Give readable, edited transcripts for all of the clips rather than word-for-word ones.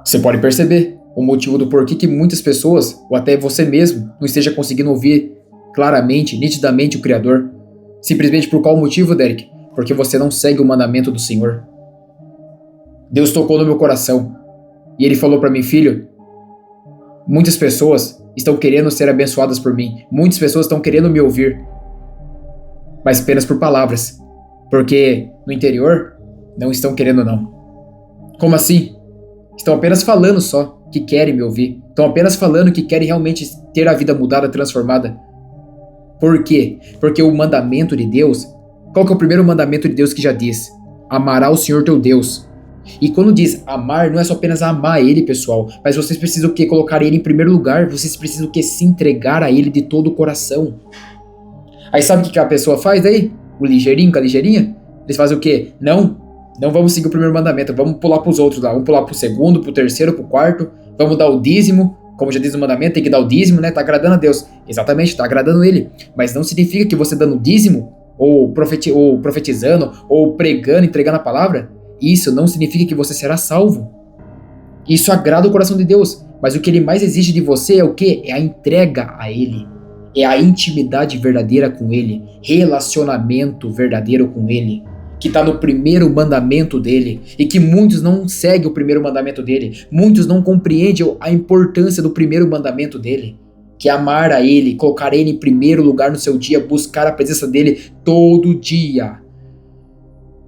Você pode perceber o motivo do porquê que muitas pessoas, ou até você mesmo, não esteja conseguindo ouvir claramente, nitidamente o Criador. Simplesmente por qual motivo, Derek? Porque você não segue o mandamento do Senhor. Deus tocou no meu coração e Ele falou para mim: filho, muitas pessoas estão querendo ser abençoadas por mim. Muitas pessoas estão querendo me ouvir, mas apenas por palavras. Porque no interior não estão querendo não. Como assim? Estão apenas falando só que querem me ouvir. Estão apenas falando que querem realmente ter a vida mudada, transformada. Por quê? Porque o mandamento de Deus... Qual que é o primeiro mandamento de Deus que já diz? Amará o Senhor teu Deus. E quando diz amar, não é só apenas amar Ele, pessoal. Mas vocês precisam o quê? Colocar Ele em primeiro lugar. Vocês precisam o quê? Se entregar a Ele de todo o coração. Aí sabe o que a pessoa faz aí? O ligeirinho com a ligeirinha? Eles fazem o quê? Não vamos seguir o primeiro mandamento. Vamos pular pros outros lá. Vamos pular pro segundo, pro terceiro, pro quarto. Vamos dar o dízimo. Como já diz o mandamento, tem que dar o dízimo, né? Tá agradando a Deus. Exatamente, tá agradando Ele. Mas não significa que você dando dízimo, ou profetizando, ou pregando, entregando a palavra, isso não significa que você será salvo. Isso agrada o coração de Deus. Mas o que Ele mais exige de você é o quê? É a entrega a Ele. É a intimidade verdadeira com Ele. Relacionamento verdadeiro com Ele. Que está no primeiro mandamento dele, e que muitos não seguem o primeiro mandamento dele, muitos não compreendem a importância do primeiro mandamento dele, que é amar a Ele, colocar Ele em primeiro lugar no seu dia, buscar a presença dele todo dia.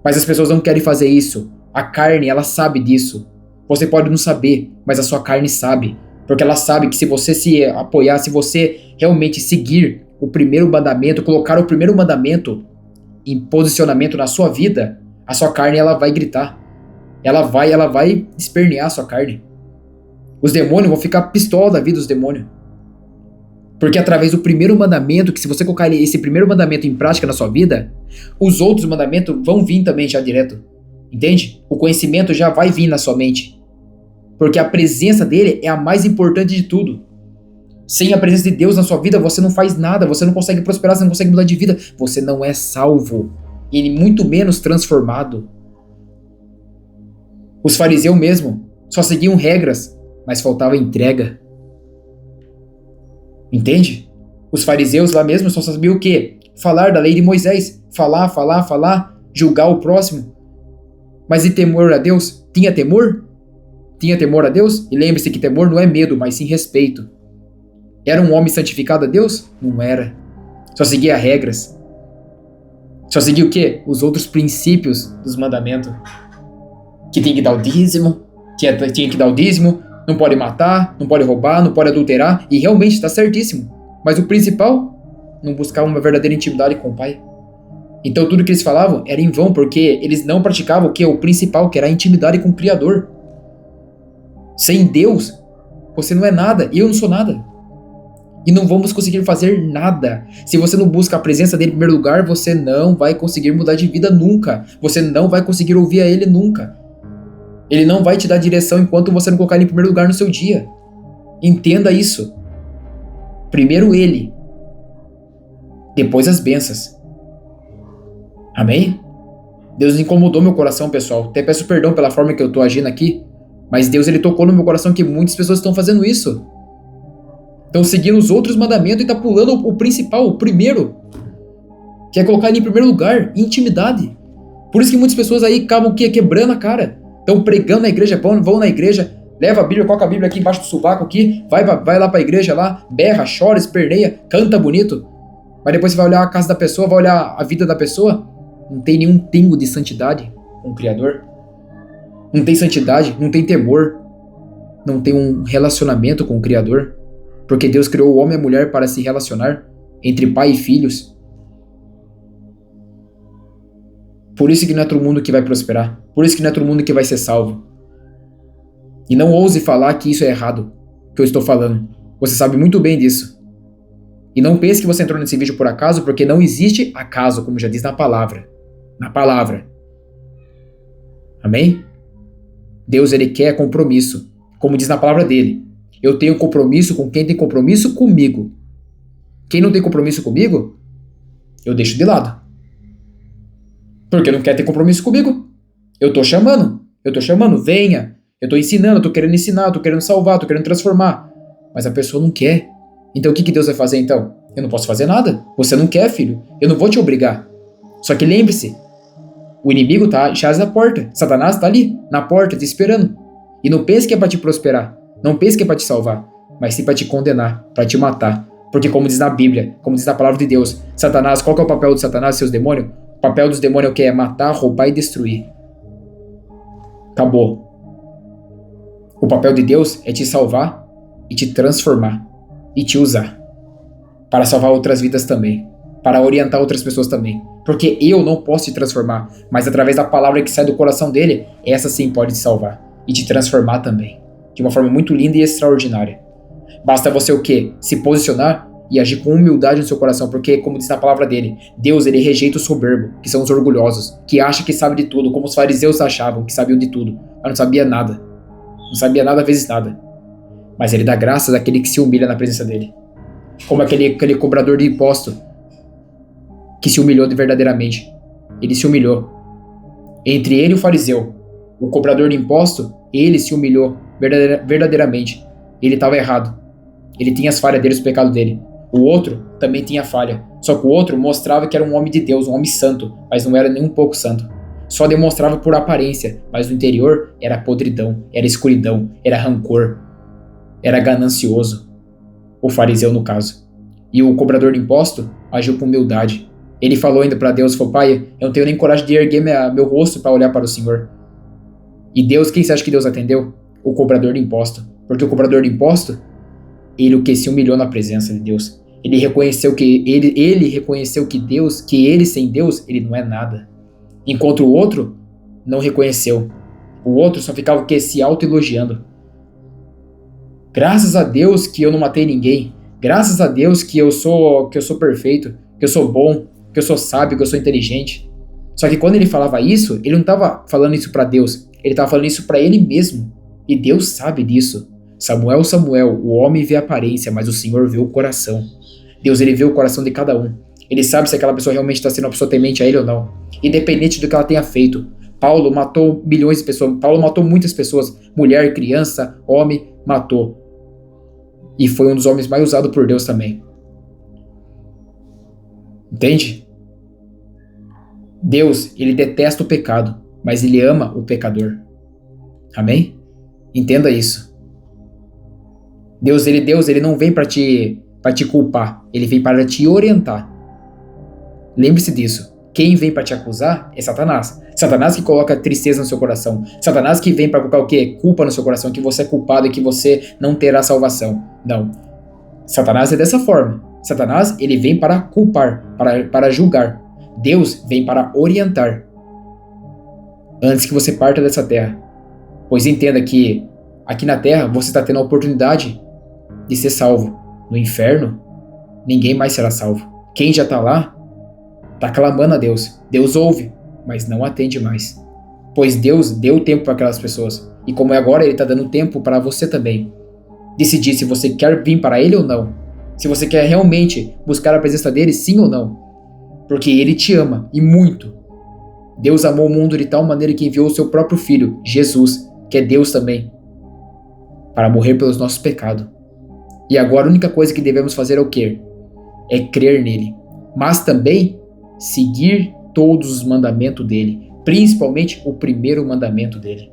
Mas as pessoas não querem fazer isso. A carne, ela sabe disso. Você pode não saber, mas a sua carne sabe, porque ela sabe que se você se apoiar, se você realmente seguir o primeiro mandamento, colocar o primeiro mandamento em posicionamento na sua vida, a sua carne ela vai gritar. Ela vai espernear a sua carne. Os demônios vão ficar pistola da vida, os demônios. Porque através do primeiro mandamento, que se você colocar esse primeiro mandamento em prática na sua vida, os outros mandamentos vão vir também já direto. Entende? O conhecimento já vai vir na sua mente. Porque a presença dele é a mais importante de tudo. Sem a presença de Deus na sua vida, você não faz nada, você não consegue prosperar, você não consegue mudar de vida, você não é salvo, e muito menos transformado. Os fariseus mesmo só seguiam regras, mas faltava entrega. Entende? Os fariseus lá mesmo só sabiam o quê? Falar da lei de Moisés, falar, julgar o próximo. Mas e temor a Deus? Tinha temor? Tinha temor a Deus? E lembre-se que temor não é medo, mas sim respeito. Era um homem santificado a Deus? Não era. Só seguia regras. Só seguia o quê? Os outros princípios dos mandamentos. Que tinha que dar o dízimo. Tinha que dar o dízimo. Não pode matar, não pode roubar, não pode adulterar. E realmente está certíssimo. Mas o principal, não buscar uma verdadeira intimidade com o Pai. Então tudo que eles falavam era em vão, porque eles não praticavam o que? O principal, que era a intimidade com o Criador. Sem Deus, você não é nada. E eu não sou nada. E não vamos conseguir fazer nada. Se você não busca a presença dele em primeiro lugar, você não vai conseguir mudar de vida nunca. Você não vai conseguir ouvir a ele nunca. Ele não vai te dar direção enquanto você não colocar ele em primeiro lugar no seu dia. Entenda isso. Primeiro ele. Depois as bênçãos. Amém? Deus incomodou meu coração, pessoal. Até peço perdão pela forma que eu estou agindo aqui. Mas Deus, ele tocou no meu coração que muitas pessoas estão fazendo isso. Estão seguindo os outros mandamentos e está pulando o principal, o primeiro. Que é colocar ele em primeiro lugar, intimidade. Por isso que muitas pessoas aí acabam quebrando a cara. Estão pregando na igreja, vão na igreja, leva a Bíblia, coloca a Bíblia aqui embaixo do sovaco aqui, vai lá para a igreja lá, berra, chora, esperneia, canta bonito. Mas depois você vai olhar a casa da pessoa, vai olhar a vida da pessoa, não tem nenhum pingo de santidade com o Criador. Não tem santidade, não tem temor, não tem um relacionamento com o Criador. Porque Deus criou o homem e a mulher para se relacionar entre pai e filhos. Por isso que não é todo mundo que vai prosperar. Por isso que não é todo mundo que vai ser salvo. E não ouse falar que isso é errado, que eu estou falando. Você sabe muito bem disso. E não pense que você entrou nesse vídeo por acaso, porque não existe acaso, como já diz na palavra. Na palavra. Amém? Deus, ele quer compromisso, como diz na palavra dele. Eu tenho compromisso com quem tem compromisso comigo. Quem não tem compromisso comigo, eu deixo de lado. Porque não quer ter compromisso comigo. Eu tô chamando, venha. Eu tô ensinando, eu tô querendo ensinar, eu tô querendo salvar, eu tô querendo transformar. Mas a pessoa não quer. Então o que Deus vai fazer então? Eu não posso fazer nada. Você não quer, filho. Eu não vou te obrigar. Só que lembre-se, o inimigo tá já na porta. Satanás tá ali, na porta, te esperando. E não pense que é pra te prosperar. Não pense que é pra te salvar. Mas sim pra te condenar, pra te matar. Porque como diz na Bíblia, como diz na palavra de Deus, Satanás, qual que é o papel de Satanás e seus demônios? O papel dos demônios é o que? É matar, roubar e destruir. Acabou. O papel de Deus é te salvar e te transformar e te usar para salvar outras vidas também, para orientar outras pessoas também. Porque eu não posso te transformar, mas através da palavra que sai do coração dele, essa sim pode te salvar e te transformar também, de uma forma muito linda e extraordinária. Basta você o quê? Se posicionar e agir com humildade no seu coração, porque, como diz na palavra dele, Deus, ele rejeita o soberbo, que são os orgulhosos, que acham que sabe de tudo, como os fariseus achavam que sabiam de tudo, mas não sabia nada. Não sabia nada vezes nada. Mas ele dá graças àquele que se humilha na presença dele. Como aquele cobrador de imposto que se humilhou verdadeiramente. Ele se humilhou. Entre ele e o fariseu, o cobrador de imposto, ele se humilhou verdadeiramente. Ele estava errado. Ele tinha as falhas dele, os pecados dele. O outro também tinha falha. Só que o outro mostrava que era um homem de Deus, um homem santo, mas não era nem um pouco santo. Só demonstrava por aparência, mas no interior era podridão, era escuridão, era rancor, era ganancioso. O fariseu, no caso. E o cobrador de imposto agiu com humildade. Ele falou ainda para Deus, falou, pai, eu não tenho nem coragem de erguer meu rosto para olhar para o Senhor. E Deus, quem você acha que Deus atendeu? O cobrador de imposto. Porque o cobrador de imposto, ele o que? Se humilhou na presença de Deus. Ele reconheceu que Deus, que ele sem Deus, ele não é nada. Enquanto o outro não reconheceu. O outro só ficava o que? Se autoelogiando. Graças a Deus que eu não matei ninguém. Graças a Deus que eu sou perfeito, que eu sou bom, que eu sou sábio, que eu sou inteligente. Só que quando ele falava isso, ele não estava falando isso para Deus. Ele estava falando isso para ele mesmo. E Deus sabe disso. Samuel, Samuel, o homem vê a aparência, mas o Senhor vê o coração. Deus, ele vê o coração de cada um. Ele sabe se aquela pessoa realmente está sendo uma pessoa temente a ele ou não. Independente do que ela tenha feito. Paulo matou milhões de pessoas. Paulo matou muitas pessoas. Mulher, criança, homem, matou. E foi um dos homens mais usados por Deus também. Entende? Deus, ele detesta o pecado, mas ele ama o pecador. Amém? Entenda isso. Deus, ele não vem para te culpar, ele vem para te orientar. Lembre-se disso. Quem vem para te acusar é Satanás. Satanás que coloca tristeza no seu coração. Satanás que vem para colocar o quê? Culpa no seu coração, que você é culpado e que você não terá salvação. Não. Satanás é dessa forma. Satanás, ele vem para culpar, para julgar. Deus vem para orientar. Antes que você parta dessa terra. Pois entenda que aqui na terra você está tendo a oportunidade de ser salvo. No inferno, ninguém mais será salvo. Quem já está lá, está clamando a Deus. Deus ouve, mas não atende mais. Pois Deus deu tempo para aquelas pessoas. E como é agora, ele está dando tempo para você também. Decidir se você quer vir para ele ou não. Se você quer realmente buscar a presença dele, sim ou não. Porque ele te ama, e muito. Deus amou o mundo de tal maneira que enviou o seu próprio Filho, Jesus, que é Deus também, para morrer pelos nossos pecados. E agora a única coisa que devemos fazer é o quê? É crer nele. Mas também seguir todos os mandamentos dele. Principalmente o primeiro mandamento dele.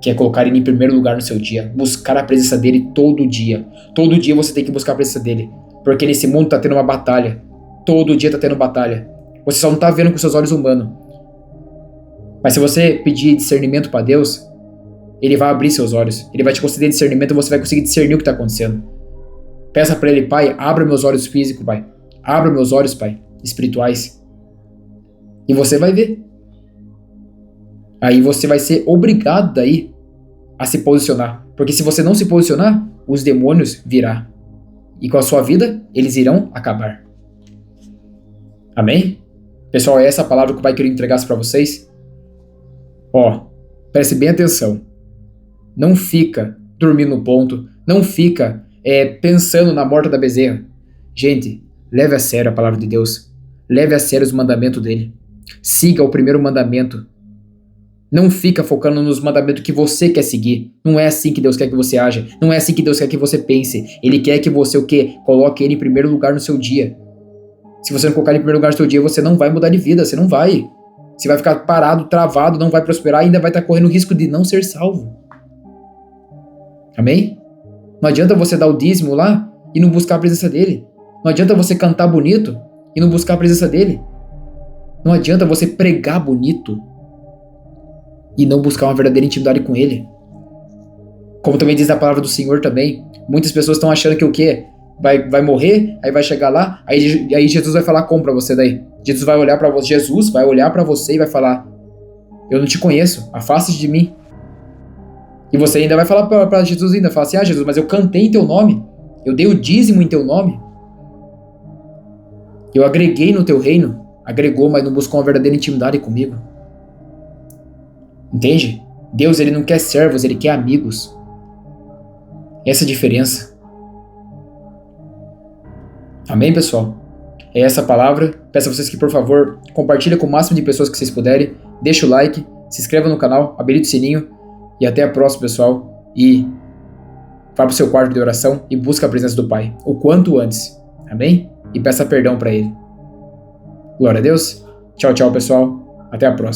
Que é colocar ele em primeiro lugar no seu dia. Buscar a presença dele todo dia. Todo dia você tem que buscar a presença dele. Porque nesse mundo está tendo uma batalha. Todo dia está tendo batalha. Você só não está vendo com seus olhos humanos. Mas se você pedir discernimento para Deus, ele vai abrir seus olhos. Ele vai te conceder discernimento e você vai conseguir discernir o que está acontecendo. Peça para ele, pai, abra meus olhos físicos, pai. Abra meus olhos, pai, espirituais. E você vai ver. Aí você vai ser obrigado daí a se posicionar. Porque se você não se posicionar, os demônios virão. E com a sua vida, eles irão acabar. Amém? Pessoal, é essa a palavra que o Pai queria entregar para vocês. Ó, preste bem atenção. Não fica dormindo no ponto. Não fica pensando na morte da bezerra. Gente, leve a sério a palavra de Deus. Leve a sério os mandamentos dele. Siga o primeiro mandamento. Não fica focando nos mandamentos que você quer seguir. Não é assim que Deus quer que você haja. Não é assim que Deus quer que você pense. Ele quer que você o quê? Coloque Ele em primeiro lugar no seu dia. Se você não colocar Ele em primeiro lugar no seu dia, você não vai mudar de vida. Você não vai. Você vai ficar parado, travado, não vai prosperar e ainda vai estar correndo o risco de não ser salvo. Amém? Não adianta você dar o dízimo lá e não buscar a presença dEle. Não adianta você cantar bonito e não buscar a presença dEle. Não adianta você pregar bonito e não buscar uma verdadeira intimidade com Ele. Como também diz a palavra do Senhor também, muitas pessoas estão achando que o quê? Vai morrer, aí vai chegar lá, aí Jesus vai falar como pra você daí? Jesus vai olhar pra você e vai falar: eu não te conheço, afaste-te de mim. E você ainda vai falar pra Jesus ainda, fala assim: Jesus, mas eu cantei em teu nome, eu dei o dízimo em teu nome, eu agreguei no teu reino. Agregou, mas não buscou uma verdadeira intimidade comigo. Entende? Deus, Ele não quer servos, Ele quer amigos. Essa é a diferença. Amém, pessoal? É essa a palavra. Peço a vocês que, por favor, compartilhem com o máximo de pessoas que vocês puderem. Deixa o like, se inscreva no canal, habilite o sininho. E até a próxima, pessoal. E vá para o seu quarto de oração e busque a presença do Pai o quanto antes. Amém? E peça perdão para Ele. Glória a Deus. Tchau, tchau, pessoal. Até a próxima.